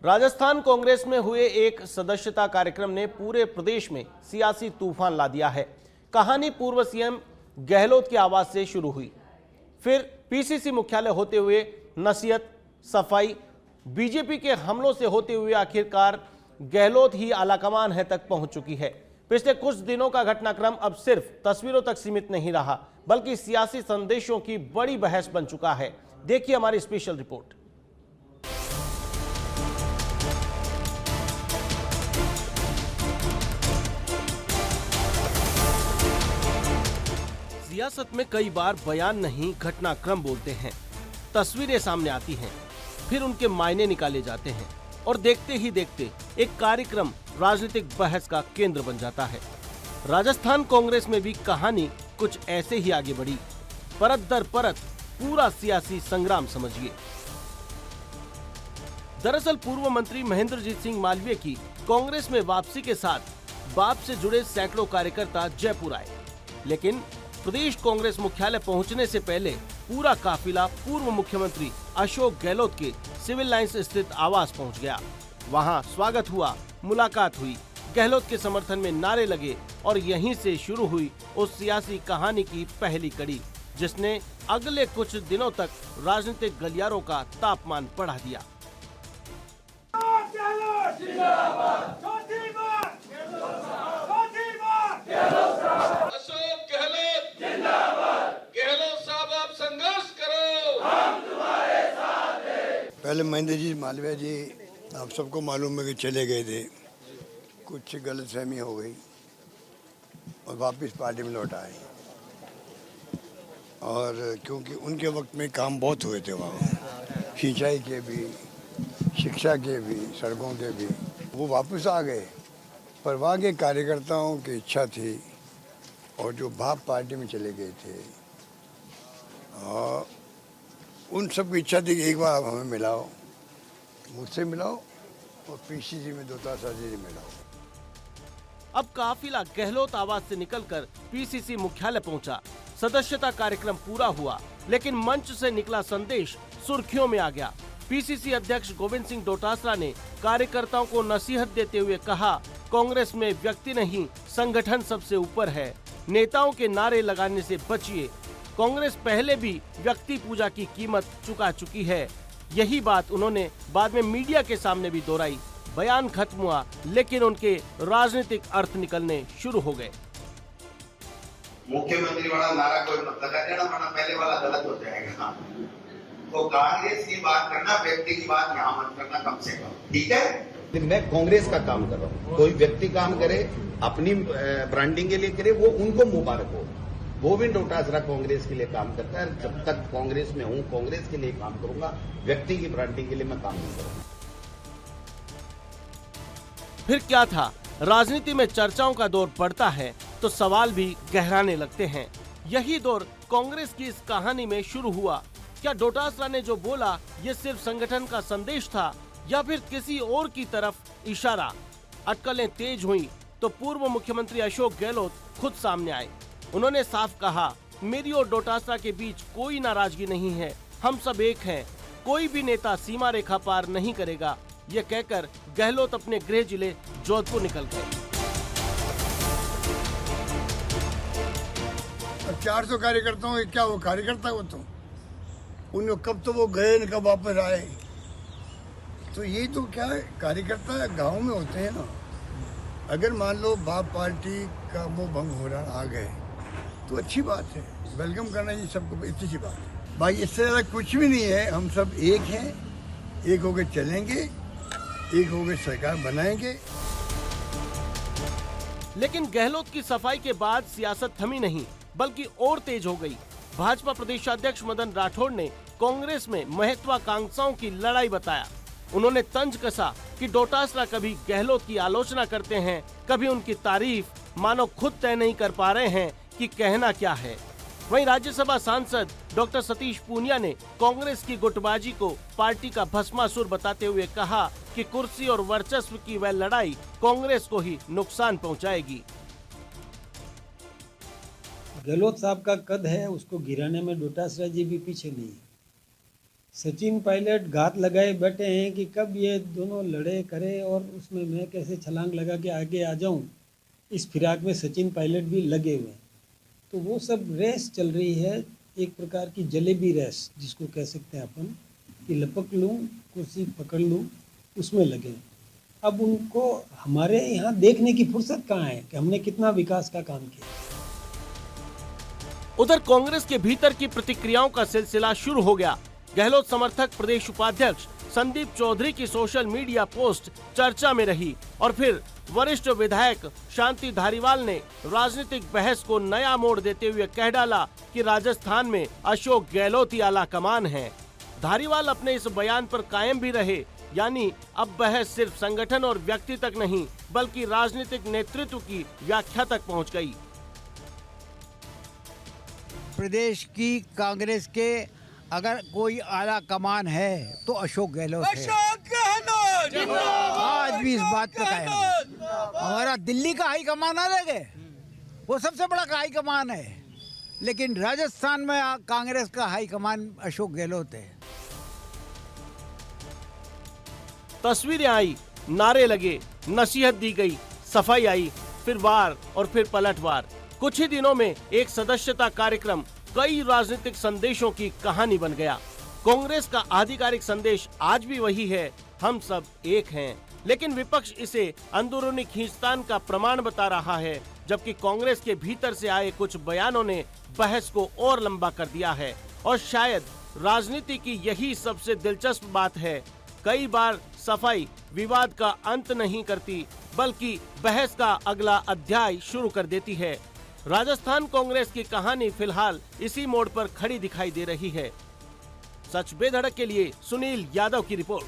राजस्थान कांग्रेस में हुए एक सदस्यता कार्यक्रम ने पूरे प्रदेश में सियासी तूफान ला दिया है। कहानी पूर्व सीएम गहलोत की आवाज से शुरू हुई, फिर पीसीसी मुख्यालय होते हुए नसीहत, सफाई, बीजेपी के हमलों से होते हुए आखिरकार गहलोत ही आलाकमान है तक पहुंच चुकी है। पिछले कुछ दिनों का घटनाक्रम अब सिर्फ तस्वीरों तक सीमित नहीं रहा, बल्कि सियासी संदेशों की बड़ी बहस बन चुका है। देखिए हमारी स्पेशल रिपोर्ट। सियासत में कई बार बयान नहीं घटनाक्रम बोलते हैं, तस्वीरें सामने आती हैं, फिर उनके मायने निकाले जाते हैं और देखते ही देखते एक कार्यक्रम राजनीतिक बहस का केंद्र बन जाता है। राजस्थान कांग्रेस में भी कहानी कुछ ऐसे ही आगे बढ़ी। परत दर परत पूरा सियासी संग्राम समझिए। दरअसल पूर्व मंत्री महेंद्रजीत सिंह मालवीय की कांग्रेस में वापसी के साथ बाप से जुड़े सैकड़ों कार्यकर्ता जयपुर आए, लेकिन प्रदेश कांग्रेस मुख्यालय पहुंचने से पहले पूरा काफिला पूर्व मुख्यमंत्री अशोक गहलोत के सिविल लाइंस स्थित आवास पहुंच गया। वहां स्वागत हुआ, मुलाकात हुई, गहलोत के समर्थन में नारे लगे और यहीं से शुरू हुई उस सियासी कहानी की पहली कड़ी, जिसने अगले कुछ दिनों तक राजनीतिक गलियारों का तापमान बढ़ा दिया। पहले महेंद्र जी मालवीय जी आप सबको मालूम है कि चले गए थे, कुछ गलतफहमी हो गई और वापस पार्टी में लौट आए। और क्योंकि उनके वक्त में काम बहुत हुए थे वहाँ, सिंचाई के भी, शिक्षा के भी, सड़कों के भी, वो वापस आ गए। पर वहाँ के कार्यकर्ताओं की इच्छा थी और जो भाप पार्टी में चले गए थे, और उन सब की इच्छा थी कि एक बार हमें मिलाओ, मुझसे मिलाओ और पीसीसी में डोटासरा जी मिलाओ। अब काफिला गहलोत आवास से निकलकर पीसीसी मुख्यालय पहुंचा। सदस्यता कार्यक्रम पूरा हुआ, लेकिन मंच से निकला संदेश सुर्खियों में आ गया। पीसीसी अध्यक्ष गोविंद सिंह डोटासरा ने कार्यकर्ताओं को नसीहत देते हुए कहा, कांग्रेस में व्यक्ति नहीं संगठन सबसे ऊपर है, नेताओं के नारे लगाने से बचिए। कांग्रेस पहले भी व्यक्ति पूजा की कीमत चुका चुकी है। यही बात उन्होंने बाद में मीडिया के सामने भी दोहराई। बयान खत्म हुआ, लेकिन उनके राजनीतिक अर्थ निकलने शुरू हो गए। मुख्यमंत्री वाला नारा कोई मत लगा देना, वरना पहले वाला गलत हो जाएगा। तो कांग्रेस की बात करना, व्यक्ति की बात यहाँ मत करना कम से कम, ठीक है? मैं कांग्रेस का काम कर रहा हूँ। कोई व्यक्ति काम करे, अपनी ब्रांडिंग के लिए करे, वो उनको मुबारक हो। गोविंद डोटासरा कांग्रेस के लिए काम करता है। जब तक कांग्रेस में हूँ, कांग्रेस के लिए काम करूंगा, व्यक्ति की ब्रांडिंग के लिए मैं काम नहीं करूंगा। फिर क्या था? राजनीति में चर्चाओं का दौर बढ़ता है तो सवाल भी गहराने लगते हैं। यही दौर कांग्रेस की इस कहानी में शुरू हुआ। क्या डोटासरा ने जो बोला ये सिर्फ संगठन का संदेश था या फिर किसी और की तरफ इशारा? अटकलें तेज हुई तो पूर्व मुख्यमंत्री अशोक गहलोत खुद सामने आए। उन्होंने साफ कहा, मेरी और डोटासरा के बीच कोई नाराजगी नहीं है, हम सब एक हैं, कोई भी नेता सीमा रेखा पार नहीं करेगा। ये कहकर गहलोत अपने गृह जिले जोधपुर निकल गए। 400 कार्यकर्ताओं के क्या वो कार्यकर्ता वो तो उन्हें कब तो वो गए न कब वापस आए। तो यही तो क्या है, कार्यकर्ता गांव में होते हैं ना। अगर मान लो बाप पार्टी का मोह भंग हो रहा आ गए तो अच्छी बात है, वेलकम करना ये सबको, इतनी सी बात है भाई। इससे ज्यादा कुछ भी नहीं है। हम सब एक हैं, एक होकर चलेंगे, एक होकर सरकार बनाएंगे। लेकिन गहलोत की सफाई के बाद सियासत थमी नहीं, बल्कि और तेज हो गई। भाजपा प्रदेशाध्यक्ष मदन राठौड़ ने कांग्रेस में महत्वाकांक्षाओं की लड़ाई बताया। उन्होंने तंज कसा कि डोटासरा कभी गहलोत की आलोचना करते हैं, कभी उनकी तारीफ, मानो खुद तय नहीं कर पा रहे हैं कि कहना क्या है। वहीं राज्यसभा सांसद डॉक्टर सतीश पूनिया ने कांग्रेस की गुटबाजी को पार्टी का भस्मासुर बताते हुए कहा कि कुर्सी और वर्चस्व की वह लड़ाई कांग्रेस को ही नुकसान पहुंचाएगी। गहलोत साहब का कद है, उसको गिराने में डोटासरा जी भी पीछे नहीं है। सचिन पायलट घात लगाए बैठे हैं कि कब ये दोनों लड़े करे और उसमें मैं कैसे छलांग लगा के आगे आ जाऊं। इस फिराक में सचिन पायलट भी लगे हुए हैं। तो वो सब रेस चल रही है, एक प्रकार की जलेबी रेस जिसको कह सकते हैं अपन, कि लपक लूँ कुर्सी पकड़ लूँ, उसमें लगे। अब उनको हमारे यहाँ देखने की फुर्सत कहाँ है कि हमने कितना विकास का काम किया। उधर कांग्रेस के भीतर की प्रतिक्रियाओं का सिलसिला शुरू हो गया। गहलोत समर्थक प्रदेश उपाध्यक्ष संदीप चौधरी की सोशल मीडिया पोस्ट चर्चा में रही और फिर वरिष्ठ विधायक शांति धारीवाल ने राजनीतिक बहस को नया मोड़ देते हुए कह डाला कि राजस्थान में अशोक गहलोत ही आला कमान है। धारीवाल अपने इस बयान पर कायम भी रहे, यानी अब बहस सिर्फ संगठन और व्यक्ति तक नहीं बल्कि राजनीतिक नेतृत्व की व्याख्या तक पहुंच गई। प्रदेश की कांग्रेस के अगर कोई आला कमान है तो अशोक गहलोत है। आज भी इस बात पे कायम है। हमारा दिल्ली का हाई कमान अलग है, वो सबसे बड़ा हाई कमान है, लेकिन राजस्थान में कांग्रेस का हाई कमान अशोक गहलोत है। तस्वीरें आई, नारे लगे, नसीहत दी गई, सफाई आई, फिर वार और फिर पलटवार। कुछ ही दिनों में एक सदस्यता कार्यक्रम कई राजनीतिक संदेशों की कहानी बन गया। कांग्रेस का आधिकारिक संदेश आज भी वही है, हम सब एक हैं, लेकिन विपक्ष इसे अंदरूनी खींचतान का प्रमाण बता रहा है, जबकि कांग्रेस के भीतर से आए कुछ बयानों ने बहस को और लंबा कर दिया है। और शायद राजनीति की यही सबसे दिलचस्प बात है, कई बार सफाई विवाद का अंत नहीं करती बल्कि बहस का अगला अध्याय शुरू कर देती है। राजस्थान कांग्रेस की कहानी फिलहाल इसी मोड़ पर खड़ी दिखाई दे रही है। सच बेधड़क के लिए सुनील यादव की रिपोर्ट।